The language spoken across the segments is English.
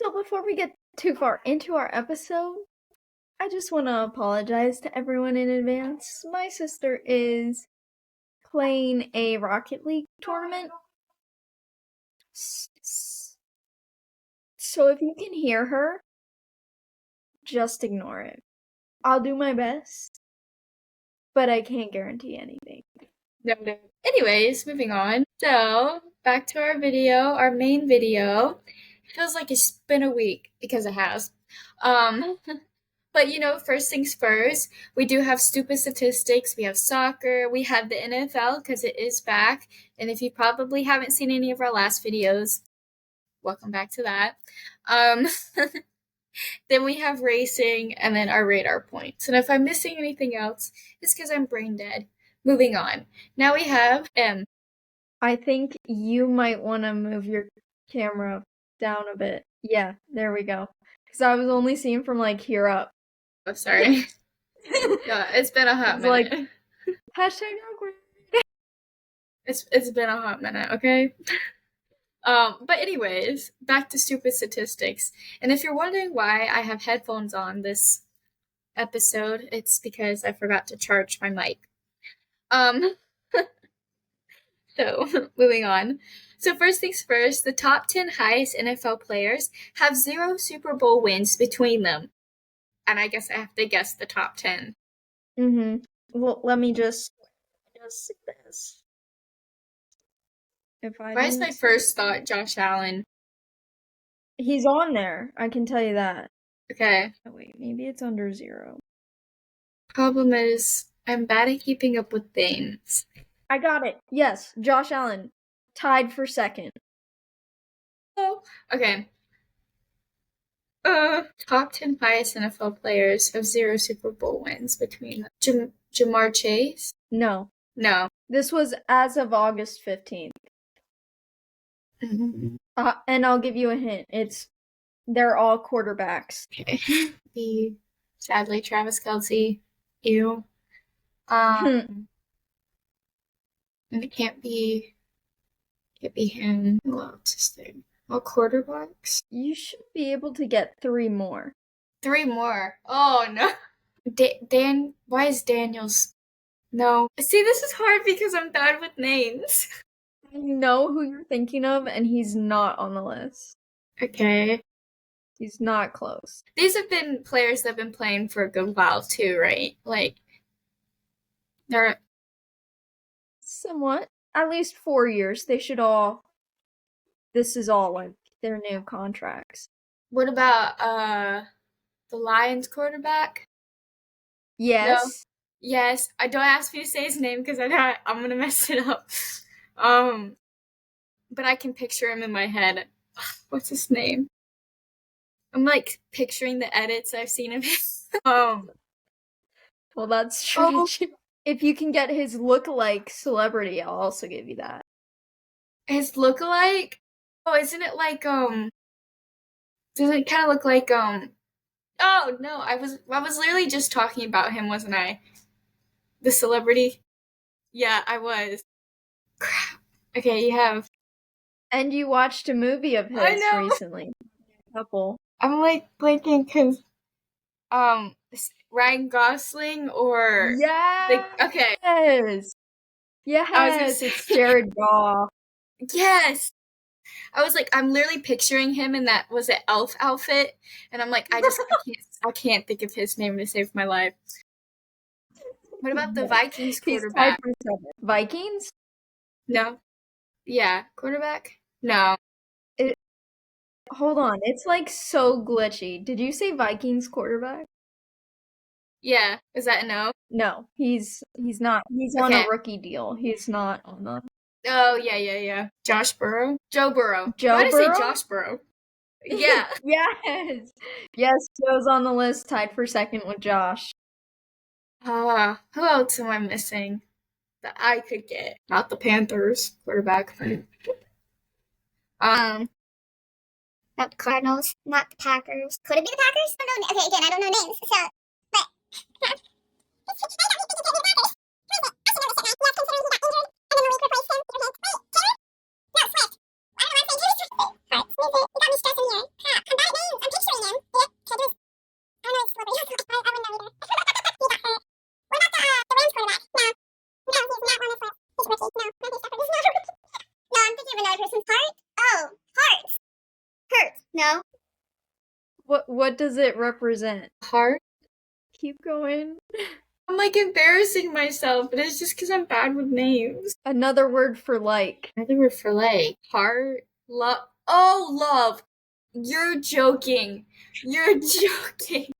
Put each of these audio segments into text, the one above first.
So before we get too far into our episode, I just want to apologize to everyone in advance. My sister is playing a Rocket League tournament. So if you can hear her, just ignore it. I'll do my best, but I can't guarantee anything. No. Anyways, moving on. So, back to our main video. It feels like it's been a week, because it has. But first things first, we do have stupid statistics. We have soccer. We have the NFL, because it is back. And if you probably haven't seen any of our last videos, welcome back to that. Then we have racing, and then our radar points. And if I'm missing anything else, it's because I'm brain dead. Moving on. Now we have M. I think you might want to move your camera down a bit. Yeah, there we go. Because I was only seeing from like here up. Oh, sorry. Yeah, it's been a hot minute. Like, hashtag awkward. It's been a hot minute, okay? But anyways, back to stupid statistics. And if you're wondering why I have headphones on this episode, it's because I forgot to charge my mic. So, moving on. So first things first, the top 10 highest NFL players have 0 Super Bowl wins between them. And I guess I have to guess the top 10. Well, let me just see this. Why is my first thought Josh Allen? He's on there. I can tell you that. Okay. Oh, wait, maybe it's under 0. Problem is, I'm bad at keeping up with things. I got it. Yes, Josh Allen. Tied for second. Oh, okay. Top 10 highest NFL players have 0 Super Bowl wins between them. Jamar Chase? No. This was as of August 15th. Mm-hmm. And I'll give you a hint. They're all quarterbacks. Okay. Sadly, Travis Kelce. Ew. And it can't be him. Who else is there? All quarterbacks? You should be able to get 3 more. 3 more? Oh, no. Why is Daniels? No. See, this is hard because I'm bad with names. I know who you're thinking of, and he's not on the list. Okay. He's not close. These have been players that have been playing for a good while, too, right? Like, they're... Somewhat. At least 4 years. This is all, like, their new contracts. What about, the Lions quarterback? Yes. No. Yes. I don't ask me to say his name because I'm gonna mess it up. But I can picture him in my head. What's his name? I'm like picturing the edits I've seen of him. Well, that's true. If you can get his look-alike celebrity, I'll also give you that. His look-alike? Oh, isn't it like doesn't it kind of look like oh no, I was literally just talking about him, wasn't I? The celebrity? Yeah, I was. Crap. Okay, you have. And you watched a movie of his recently. A couple. I'm like blanking because Ryan Gosling or yes. Okay. Yes, it's Jared Goff. Yes. I was like, I'm literally picturing him in that elf outfit, and I'm like, I can't think of his name to save my life. What about the Vikings quarterback? Vikings? No. Yeah, quarterback? No. Hold on, it's like so glitchy. Did you say Vikings quarterback? Yeah, is that a no? No, he's not. He's on a rookie deal. He's not on the. Oh yeah. Joe Burrow. Why did I say Josh Burrow? Yeah. Yes, Joe's on the list, tied for second with Josh. Who else am I missing that I could get? Not the Panthers quarterback. Not the Cardinals, not the Packers. Could it be the Packers? I don't know. Okay, again, I don't know names, so, but... No. What does it represent? Heart? Keep going. I'm like embarrassing myself, but it's just because I'm bad with names. Another word for like. Another word for like. Heart? Love? Oh, love. You're joking. You're joking.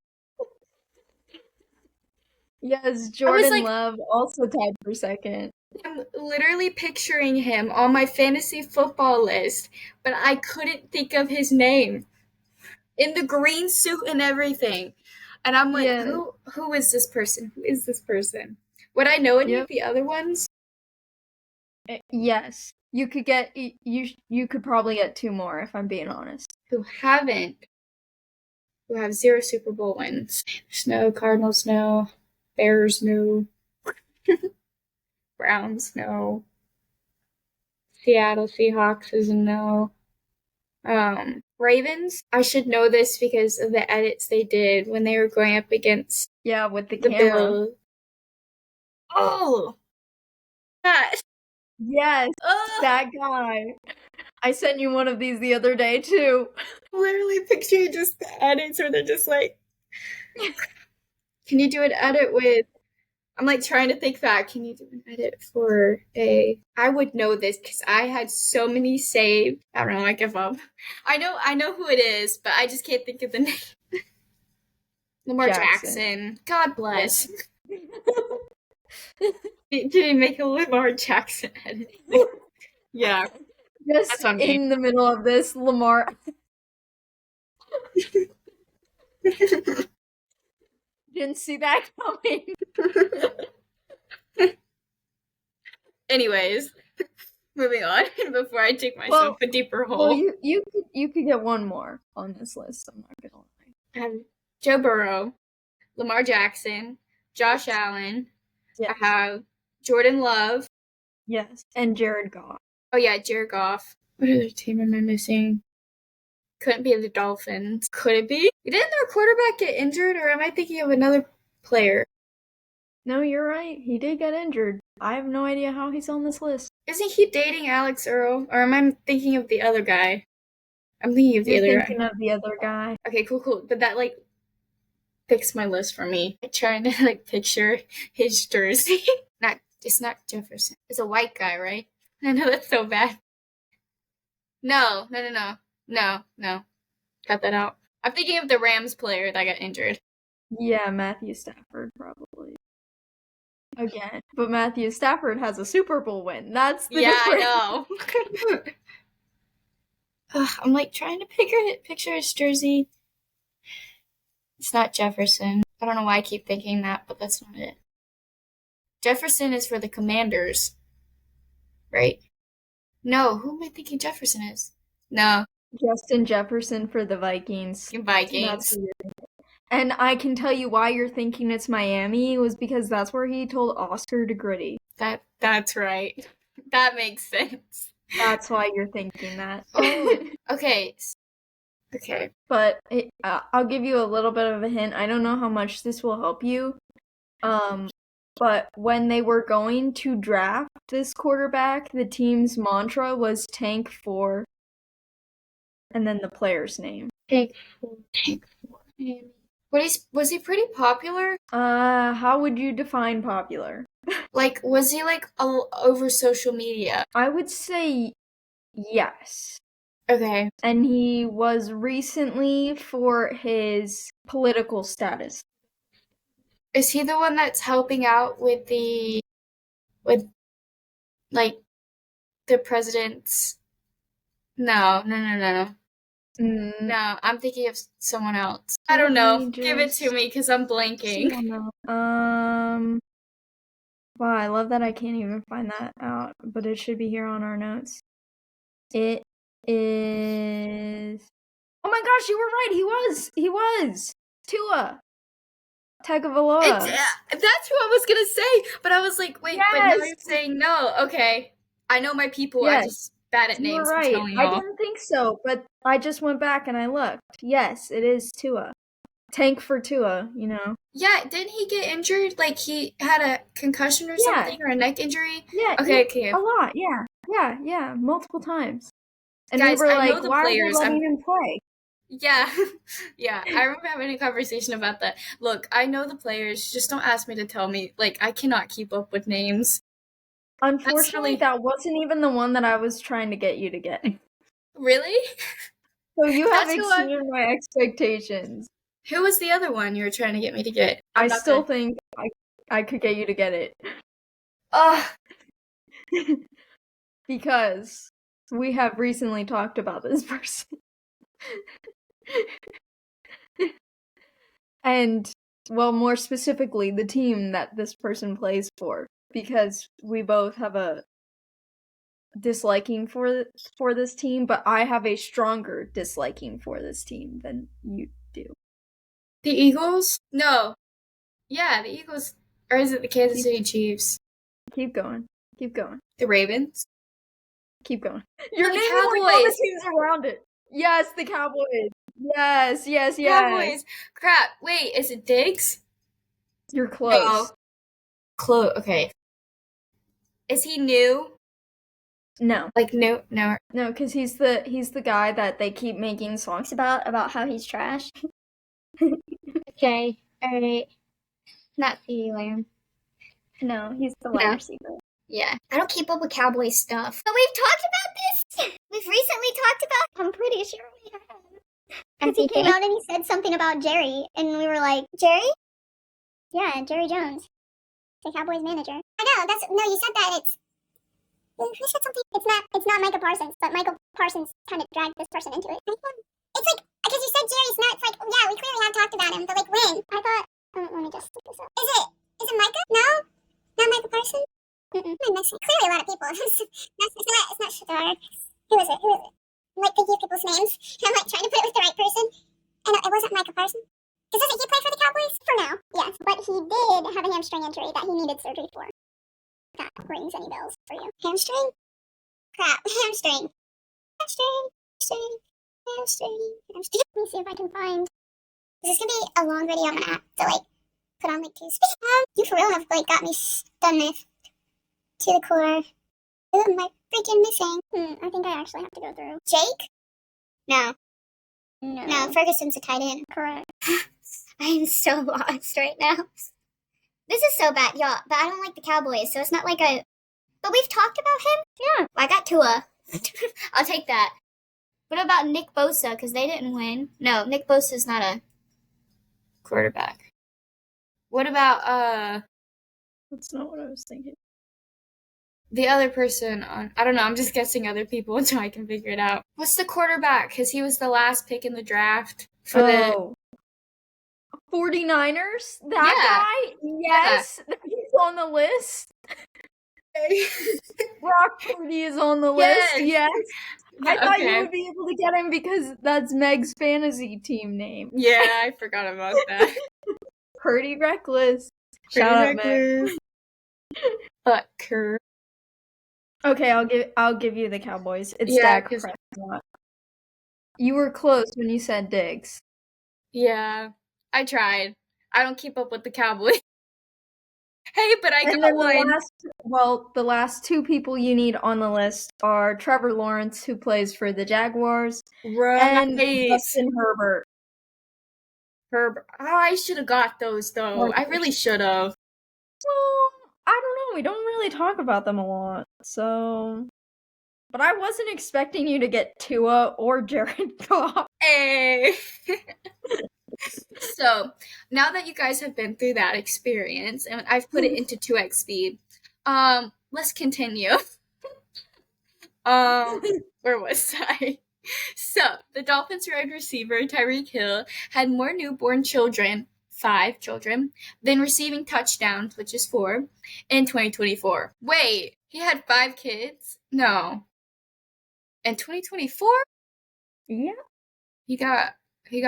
Yes, Jordan like- Love also tied for second. I'm literally picturing him on my fantasy football list, but I couldn't think of his name. In the green suit and everything. And I'm like, Yes. who is this person? Who is this person? Would I know any Yep. of the other ones? Yes. You could get you could probably get 2 more if I'm being honest. Who have 0 Super Bowl wins. Snow, Cardinals, no. Bears, no. Browns, no. Seattle Seahawks is a no. Ravens, I should know this because of the edits they did when they were going up against Yeah, with the the camera. Bills. Oh, that. Yes, that guy. I sent you one of these the other day too. Literally picturing just the edits where they're just like, can you do an edit with, I'm like trying to think back, can you do an edit for I would know this because I had so many saved. I don't know, I give up. I know who it is, but I just can't think of the name. Lamar Jackson. God bless. Did he make a Lamar Jackson edit? Yeah. Just in the middle of this, Lamar. Didn't see that coming. Anyways, moving on before I take myself a deeper hole. Well, you could get one more on this list. I'm not gonna lie. I have Joe Burrow, Lamar Jackson, Josh Allen. Yes. I have Jordan Love. Yes, and Jared Goff. Oh yeah, Jared Goff. What other team am I missing? Couldn't be the Dolphins. Could it be? Didn't their quarterback get injured, or am I thinking of another player? No, you're right. He did get injured. I have no idea how he's on this list. Isn't he dating Alex Earl? Or am I thinking of the other guy? I'm thinking of the other guy. You're thinking of the other guy. Okay, cool. But that, like, fixed my list for me. I'm trying to, like, picture his jersey. It's not Jefferson. It's a white guy, right? I know that's so bad. No. Cut that out. I'm thinking of the Rams player that got injured. Yeah, Matthew Stafford, probably. Again. But Matthew Stafford has a Super Bowl win. That's the difference. I know. I'm like trying to picture his jersey. It's not Jefferson. I don't know why I keep thinking that, but that's not it. Jefferson is for the Commanders, right? No, who am I thinking Jefferson is? No. Justin Jefferson for the Vikings. Vikings. And I can tell you why you're thinking it's Miami was because that's where he told Oscar to gritty. That's right. That makes sense. That's why you're thinking that. Oh, okay. But I'll give you a little bit of a hint. I don't know how much this will help you. But when they were going to draft this quarterback, the team's mantra was tank for, and then the player's name. Tank for. Was he pretty popular? How would you define popular? Like, was he like all over social media? I would say yes. Okay. And he was recently for his political status. Is he the one that's helping out with like the president's? No. No, I'm thinking of someone else. I don't know. Give it to me because I'm blanking. Wow, I love that I can't even find that out, but it should be here on our notes. It is. Oh my gosh, you were right. He was Tua Tagovailoa. That's who I was gonna say, but I was like, wait, but now you're saying no. Okay, I know my people. Yes. I'm just bad at names. You're right. I didn't think so, but I just went back and I looked. Yes, it is Tua. Tank for Tua, you know. Yeah, didn't he get injured? Like he had a concussion or something, or a neck injury? Yeah. Okay. A lot, yeah, multiple times. And guys, we were I know like, the why players. are they letting him play? Yeah. Yeah. I remember having a conversation about that. Look, I know the players. Just don't ask me to tell me. Like, I cannot keep up with names. Unfortunately, really- that wasn't even the one that I was trying to get you to get. Really? So you have That's who I- exceeded my expectations. Who was the other one you were trying to get me to get? I still think I could get you to get it. Ugh. Because we have recently talked about this person. And, well, more specifically, the team that this person plays for. Because we both have a disliking for this team, but I have a stronger disliking for this team than you do. The Eagles? No. Yeah, the Eagles. Or is it the Kansas City Chiefs? Keep going. Keep going. The Ravens? Keep going. You're the naming like all the Cowboys. teams around it. Yes, the Cowboys. Yes. Cowboys. Crap. Wait, is it Diggs? You're close. No. Okay. Is he new? No. Like no. No, because he's the guy that they keep making songs about how he's trash. Okay, alright. Not CeeDee Lamb. No, he's the wide No. receiver. Yeah. I don't keep up with Cowboys stuff. But we've talked about this! We've recently talked about I'm pretty sure we have. Because he came out and he said something about Jerry, and we were like, Jerry? Yeah, Jerry Jones. The Cowboys manager. I know, you said that, who said something? It's not Micah Parsons, but Michael Parsons kind of dragged this person into it. It's like, because you said Jerry's not, it's like, yeah, we clearly have talked about him, but like when? I thought, let me just look this up. Is it Micah? No? Not Michael Parsons? Mm-mm. I'm missing. Clearly a lot of people. it's not Shadar. Who is it? I'm like thinking of people's names, and I'm like trying to put it with the right person. And it wasn't Michael Parsons. Because doesn't he play for the Cowboys? For now, yes. But he did have a hamstring injury that he needed surgery for. That rings any bells for you. Hamstring? Crap. Hamstring. Let me see if I can find. This is gonna be a long video I'm gonna have to like put on like 2 speed. You for real have like got me stunned to the core. Who am I freaking missing? I think I actually have to go through. Jake? No, Ferguson's a tight end. Correct. I am so lost right now. This is so bad, y'all. But I don't like the Cowboys, so it's not like I. But we've talked about him. Yeah. I got Tua. I'll take that. What about Nick Bosa? Because they didn't win. No, Nick Bosa's not a quarterback. What about That's not what I was thinking. the other person on? I don't know. I'm just guessing other people until I can figure it out. What's the quarterback? Because he was the last pick in the draft for the 49ers? That guy? Yes. He's on the list. Brock Purdy is on the list. Yes. I thought you would be able to get him because that's Meg's fantasy team name. Yeah, I forgot about that. Pretty reckless. Shout out, Meg. But Kerr. Okay, I'll give you the Cowboys. It's Yeah, Dak Prescott. You were close when you said Diggs. Yeah, I tried. I don't keep up with the Cowboys. Hey, but I And got then one. the last 2 people you need on the list are Trevor Lawrence, who plays for the Jaguars, and Justin Herbert. Oh, I should have got those, though. I really should have. Well, I don't know. We don't really talk about them a lot, so. But I wasn't expecting you to get Tua or Jared Goff. Hey! So, now that you guys have been through that experience, and I've put it into 2x speed, let's continue. Where was I? So, the Dolphins wide receiver, Tyreek Hill, had more newborn children, 5 children, than receiving touchdowns, which is 4, in 2024. Wait, he had 5 kids? No. In 2024? Yeah. He got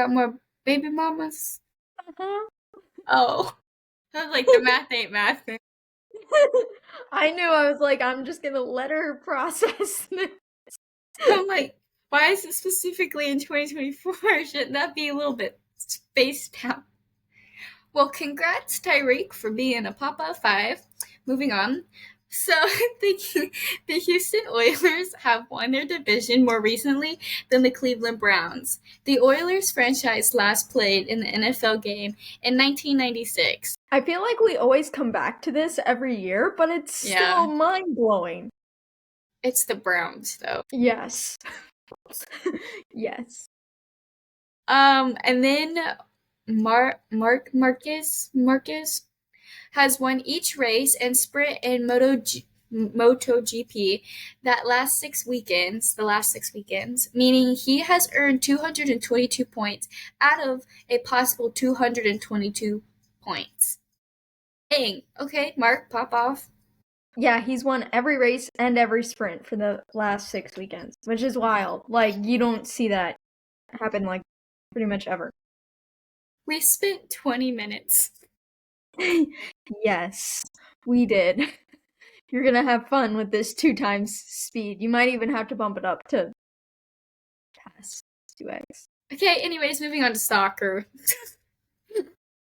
more baby mamas? Uh-huh. Oh. I was like, the math ain't math. I knew. I was like, I'm just gonna let her process this. I'm like, why is it specifically in 2024? Shouldn't that be a little bit spaced out? Well, congrats, Tyreek, for being a Papa 5. Moving on. So the Houston Oilers have won their division more recently than the Cleveland Browns. The Oilers franchise last played in the NFL game in 1996. I feel like we always come back to this every year, but it's still mind-blowing. It's the Browns, though. Yes. Yes. And then Marquez has won each race and sprint in MotoGP the last 6 weekends, meaning he has earned 222 points out of a possible 222 points. Dang. Okay, Mark, pop off. Yeah, he's won every race and every sprint for the last 6 weekends, which is wild. Like, you don't see that happen, like, pretty much ever. We spent 20 minutes. Yes, we did. You're gonna have fun with this 2 times speed. You might even have to bump it up to past 2x. Okay, anyways, moving on to soccer.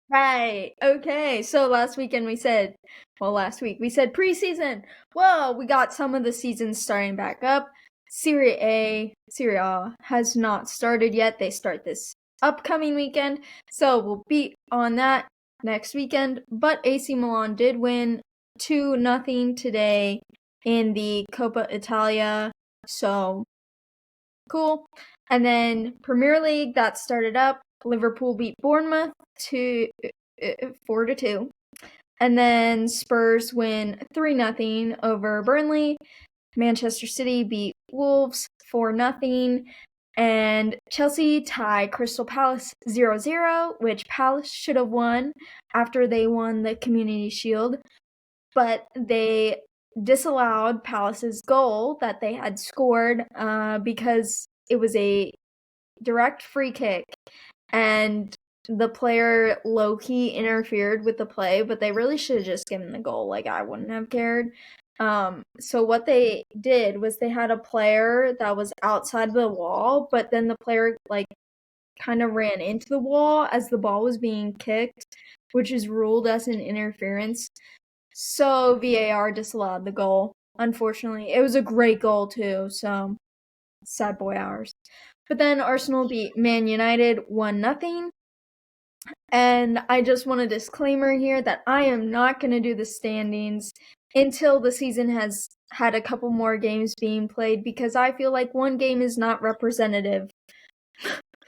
Right. Okay. So last week we said preseason. Whoa, we got some of the seasons starting back up. Serie A has not started yet. They start this upcoming weekend. So we'll be on that next weekend. But AC Milan did win 2-0 today in the Coppa Italia. So cool. And then Premier League, that started up. Liverpool beat Bournemouth 4-2. And then Spurs win 3-0 over Burnley. Manchester City beat Wolves 4-0. And Chelsea tie Crystal Palace 0-0, which Palace should have won after they won the Community Shield. But they disallowed Palace's goal that they had scored because it was a direct free kick. And the player low-key interfered with the play, but they really should have just given the goal. Like, I wouldn't have cared. So what they did was they had a player that was outside the wall, but then the player, like, kind of ran into the wall as the ball was being kicked, which is ruled as an interference. So VAR disallowed the goal, unfortunately. It was a great goal, too, so sad boy hours. But then Arsenal beat Man United 1-0. And I just want a disclaimer here that I am not going to do the standings until the season has had a couple more games being played, because I feel like one game is not representative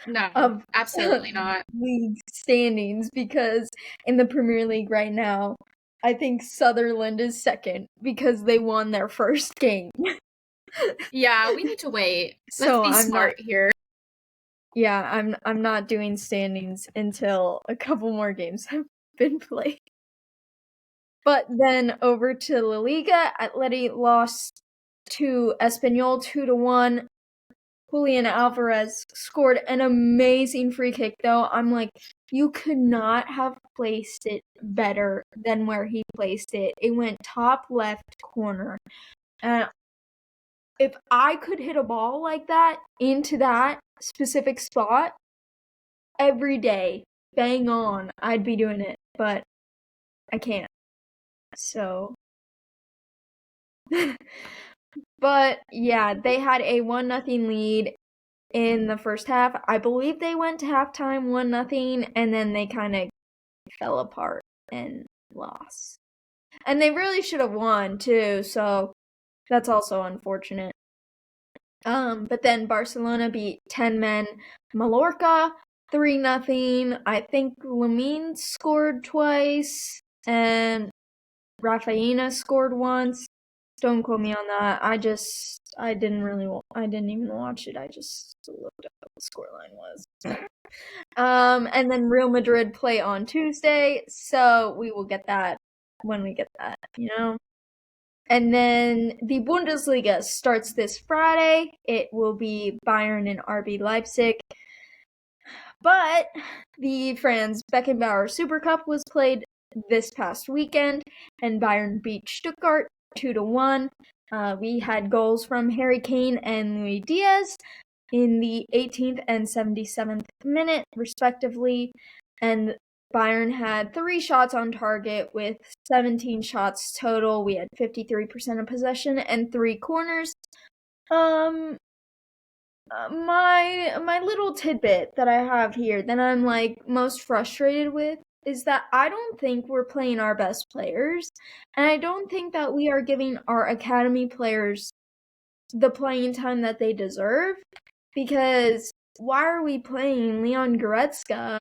No, absolutely not. League standings, because in the Premier League right now, I think Sunderland is second because they won their first game. Yeah, we need to wait. So Let's be smart here. Yeah, I'm not doing standings until a couple more games have been played. But then over to La Liga, Atleti lost to Espanyol 2-1. Julian Alvarez scored an amazing free kick, though. I'm like, you could not have placed it better than where he placed it. It went top left corner. And if I could hit a ball like that into that specific spot every day, bang on, I'd be doing it. But I can't. So. But yeah, they had a 1-0 lead in the first half. I believe they went to halftime 1-0, and then they kind of fell apart and lost. And they really should have won too, so that's also unfortunate. But then Barcelona beat 10 men Mallorca 3-0. I think Lamine scored twice and Rafaina scored once. Don't quote me on that. I didn't even watch it. I just looked up what the scoreline was. And then Real Madrid play on Tuesday, so we will get that when we get that, And then the Bundesliga starts this Friday. It will be Bayern and RB Leipzig. But the Franz Beckenbauer SuperCup was played this past weekend, and Bayern beat Stuttgart 2-1. We had goals from Harry Kane and Luis Diaz in the 18th and 77th minute, respectively. And Byron had 3 shots on target with 17 shots total. We had 53% of possession and 3 corners. My little tidbit that I have here that I'm like most frustrated with is that I don't think we're playing our best players, and I don't think that we are giving our academy players the playing time that they deserve, because why are we playing Leon Goretzka?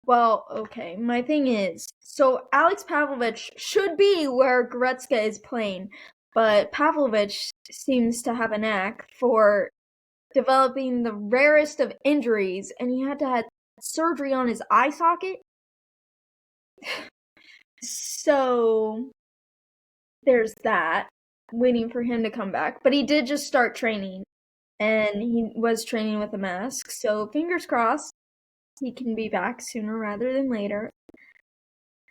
Well, okay, my thing is, so Alex Pavlovich should be where Goretzka is playing, but Pavlovich seems to have a knack for developing the rarest of injuries, and he had to have surgery on his eye socket. So there's that, waiting for him to come back. But he did just start training, and he was training with a mask, so fingers crossed he can be back sooner rather than later.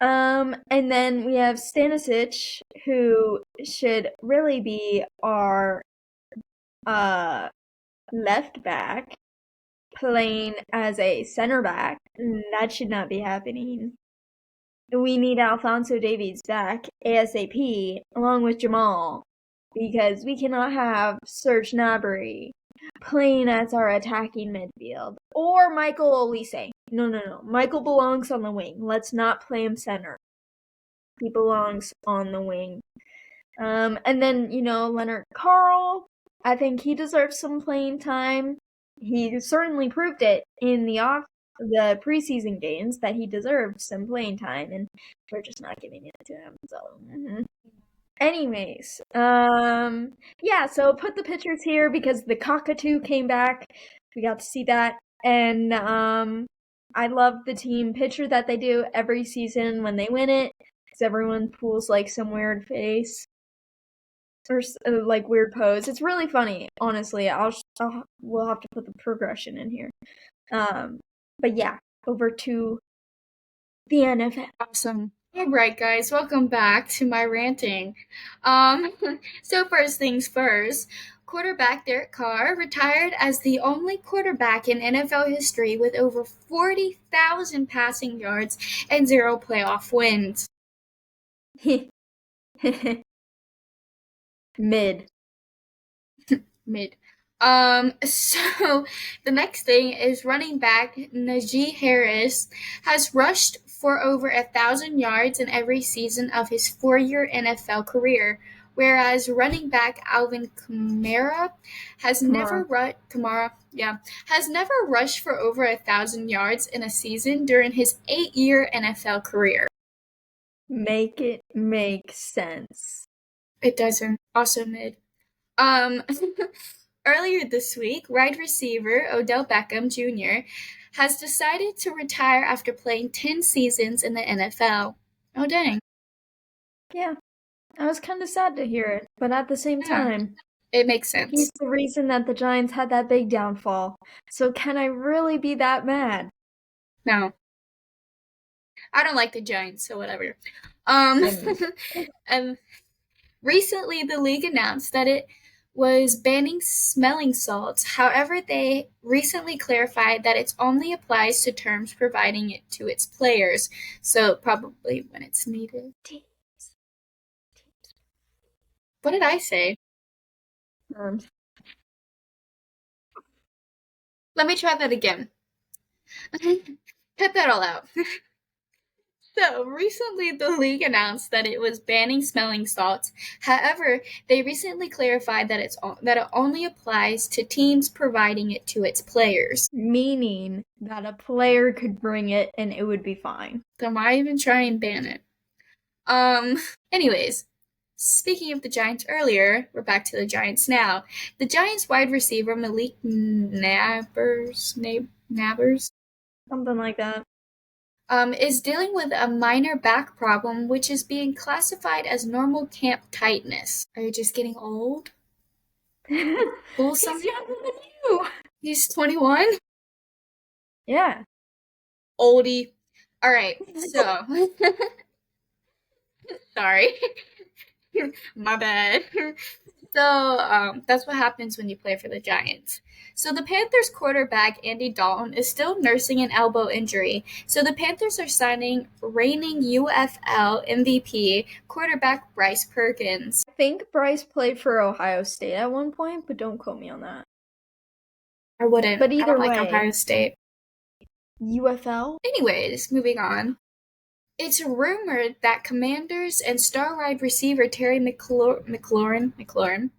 And then we have Stanisic, who should really be our left back, playing as a center back. That should not be happening. We need Alphonso Davies back ASAP, along with Jamal, because we cannot have Serge Gnabry playing as our attacking midfield, or Michael Olise. No. Michael belongs on the wing. Let's not play him center. He belongs on the wing. And then, Leonard Carl, I think he deserves some playing time. He certainly proved it in the preseason games that he deserved some playing time, and we're just not giving it to him. So, anyways, so put the pictures here because the cockatoo came back. We got to see that, and I love the team picture that they do every season when they win it, because everyone pulls like some weird face or like weird pose. It's really funny, honestly. We'll have to put the progression in here. But yeah, over to the NFL. Awesome. All right, guys, welcome back to my ranting. So first things first, quarterback Derek Carr retired as the only quarterback in NFL history with over 40,000 passing yards and 0 playoff wins. Mid. So the next thing is running back Najee Harris has rushed for over 1,000 yards in every season of his 4-year NFL career, whereas running back Alvin Kamara has never rushed for over 1,000 yards in a season during his 8-year NFL career. Make it make sense. It doesn't. Also mid. Earlier this week, wide receiver Odell Beckham Jr. has decided to retire after playing 10 seasons in the NFL. Oh, dang. Yeah, I was kind of sad to hear it, but at the same time, it makes sense. He's the reason that the Giants had that big downfall. So can I really be that mad? No. I don't like the Giants, so whatever. Recently, the league announced that it was banning smelling salts. However, they recently clarified that it only applies to terms providing it to its players, so probably when it's needed. What did I say? Terms. Let me try that again. Cut that all out. So, recently the league announced that it was banning smelling salts. However, they recently clarified that it only applies to teams providing it to its players. Meaning that a player could bring it and it would be fine. Then why even try and ban it? Anyways, speaking of the Giants earlier, we're back to the Giants now. The Giants wide receiver Malik Nabers? Something like that. Is dealing with a minor back problem, which is being classified as normal camp tightness. Are you just getting old? He's younger than you. He's 21? Yeah. Oldie. All right, so. Sorry. My bad. So that's what happens when you play for the Giants. So the Panthers quarterback Andy Dalton is still nursing an elbow injury. So the Panthers are signing reigning UFL MVP quarterback Bryce Perkins. I think Bryce played for Ohio State at one point, but don't quote me on that. I wouldn't. But I either don't like way, Ohio State. UFL? Anyways, moving on. It's rumored that Commanders and star wide receiver Terry McLaurin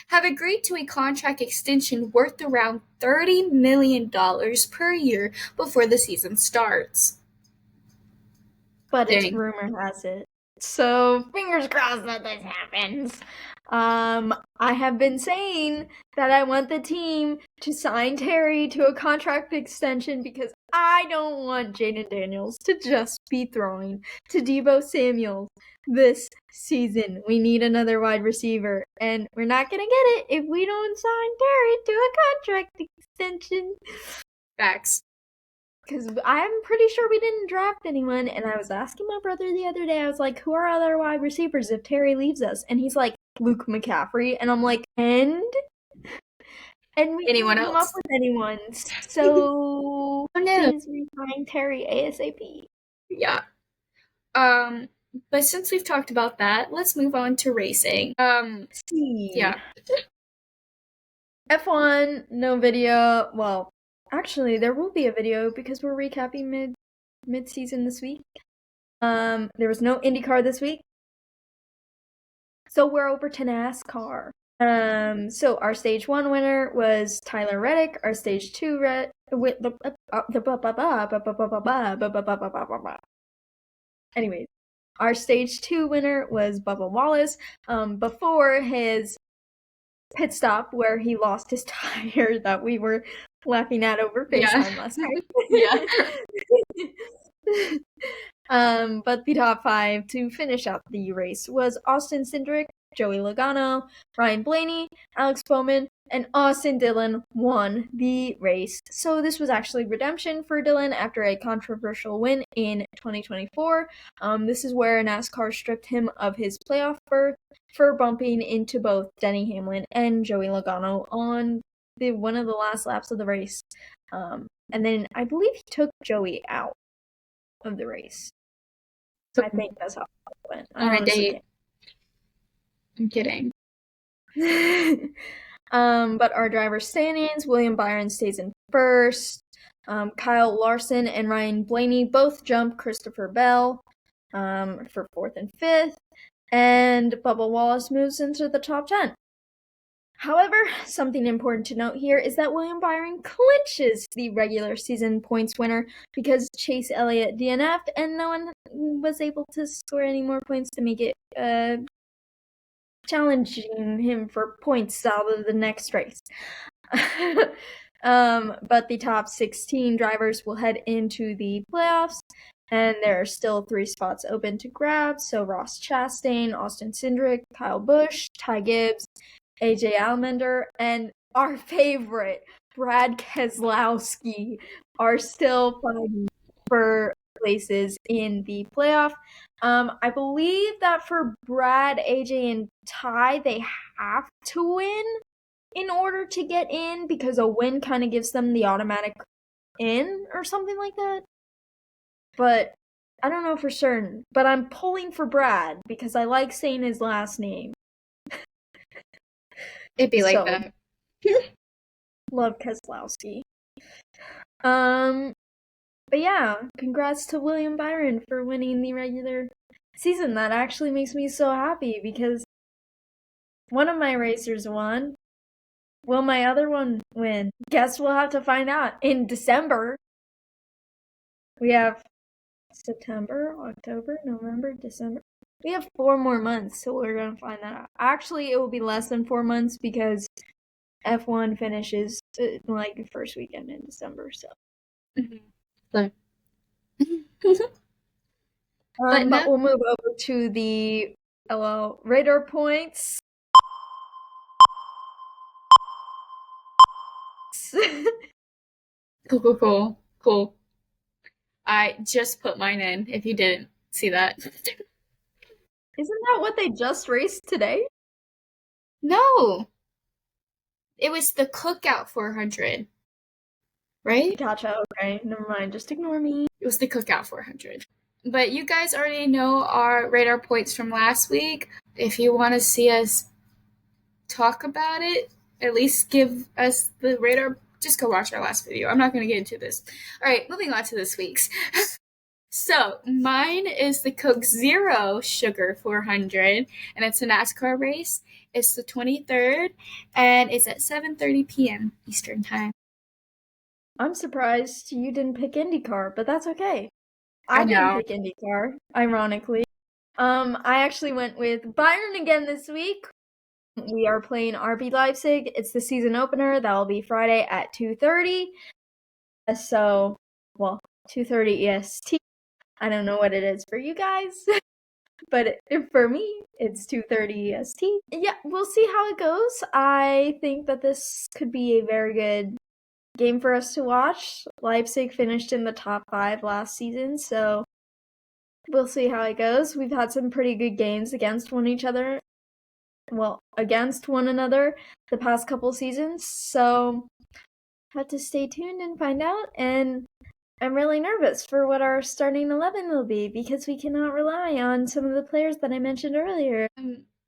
have agreed to a contract extension worth around $30 million per year before the season starts. But it's Dang. rumor has it. So fingers crossed that this happens. I have been saying that I want the team to sign Terry to a contract extension because I don't want Jaden Daniels to just be throwing to Deebo Samuel this season. We need another wide receiver, and we're not gonna get it if we don't sign Terry to a contract extension. Facts. Because I'm pretty sure we didn't draft anyone, and I was asking my brother the other day, I was like, who are other wide receivers if Terry leaves us? And he's like, Luke McCaffrey, and I'm like, and we Anyone didn't come else? up with anyone, so Oh no. please resign Terry ASAP. Yeah. But since we've talked about that, let's move on to racing. Yeah. F1, no video. Well, actually, there will be a video because we're recapping mid-season this week. There was no IndyCar this week. So we're over to NASCAR. So our stage 1 winner was Tyler Reddick. Our stage 2 Anyways, our stage 2 winner was Bubba Wallace. Before his pit stop where he lost his tire that we were laughing at over FaceTime last night. Yeah. But the top 5 to finish out the race was Austin Cindric, Joey Logano, Ryan Blaney, Alex Bowman, and Austin Dillon won the race. So this was actually redemption for Dillon after a controversial win in 2024. This is where NASCAR stripped him of his playoff berth for bumping into both Denny Hamlin and Joey Logano on one of the last laps of the race. And then I believe he took Joey out of the race. I think that's how it went. On a date. I'm kidding. But our driver standings, William Byron stays in first. Kyle Larson and Ryan Blaney both jump Christopher Bell for 4th and 5th. And Bubba Wallace moves into the top 10. However, something important to note here is that William Byron clinches the regular season points winner because Chase Elliott DNF'd and no one was able to score any more points to make it challenging him for points out of the next race. But the top 16 drivers will head into the playoffs, and there are still 3 spots open to grab. So Ross Chastain, Austin Cindric, Kyle Busch, Ty Gibbs, AJ Allmendinger, and our favorite, Brad Keselowski, are still fighting for places in the playoff. I believe that for Brad, AJ, and Ty, they have to win in order to get in because a win kind of gives them the automatic in or something like that. But I don't know for certain. But I'm pulling for Brad because I like saying his last name. It'd be like that. Love Keselowski. But yeah, congrats to William Byron for winning the regular season. That actually makes me so happy because one of my racers won. Will my other one win? Guess we'll have to find out in December. We have September, October, November, December. We have 4 more months, so we're going to find that out. Actually, it will be less than 4 months because F1 finishes like the first weekend in December, so. So. But we'll move over to the radar points. Cool. I just put mine in, if you didn't see that. Isn't that what they just raced today? No, it was the Cookout 400, right? Gotcha. Okay, never mind. Just ignore me. It was the Cookout 400. But you guys already know our radar points from last week. If you want to see us talk about it, at least give us the radar. Just go watch our last video. I'm not going to get into this. All right, moving on to this week's. So mine is the Coke Zero Sugar 400, and it's a NASCAR race. It's the 23rd, and it's at 7:30 p.m. Eastern Time. I'm surprised you didn't pick IndyCar, but that's okay. I I know. didn't pick IndyCar, ironically. I actually went with Byron again this week. We are playing RB Leipzig. It's the season opener. That will be Friday at 2:30. So, well, 2:30 EST. I don't know what it is for you guys, but for me, it's 2:30 EST. Yeah, we'll see how it goes. I think that this could be a very good game for us to watch. Leipzig finished in the top 5 last season, so we'll see how it goes. We've had some pretty good games against one another the past couple seasons, so have to stay tuned and find out. And I'm really nervous for what our starting 11 will be because we cannot rely on some of the players that I mentioned earlier.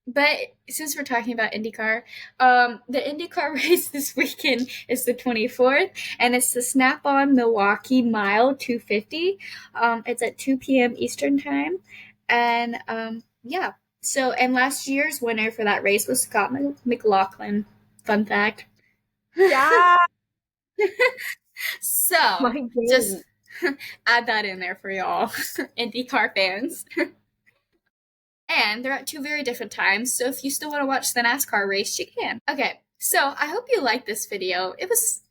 But since we're talking about IndyCar, the IndyCar race this weekend is the 24th, and it's the Snap-on Milwaukee Mile 250. It's at 2 p.m. Eastern Time, and yeah. So, and last year's winner for that race was Scott McLaughlin. Fun fact. Yeah. So, just add that in there for y'all, IndyCar fans. And they're at 2 very different times, so if you still want to watch the NASCAR race, you can. Okay, so I hope you liked this video. It was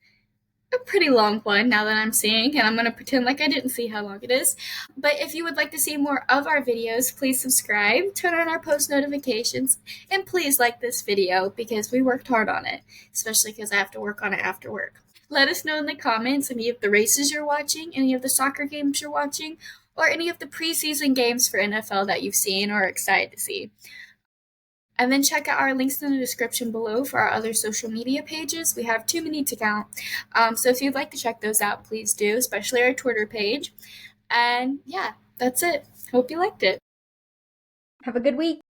a pretty long one now that I'm seeing, and I'm going to pretend like I didn't see how long it is. But if you would like to see more of our videos, please subscribe, turn on our post notifications, and please like this video because we worked hard on it, especially because I have to work on it after work. Let us know in the comments any of the races you're watching, any of the soccer games you're watching, or any of the preseason games for NFL that you've seen or are excited to see. And then check out our links in the description below for our other social media pages. We have too many to count. So if you'd like to check those out, please do, especially our Twitter page. And yeah, that's it. Hope you liked it. Have a good week.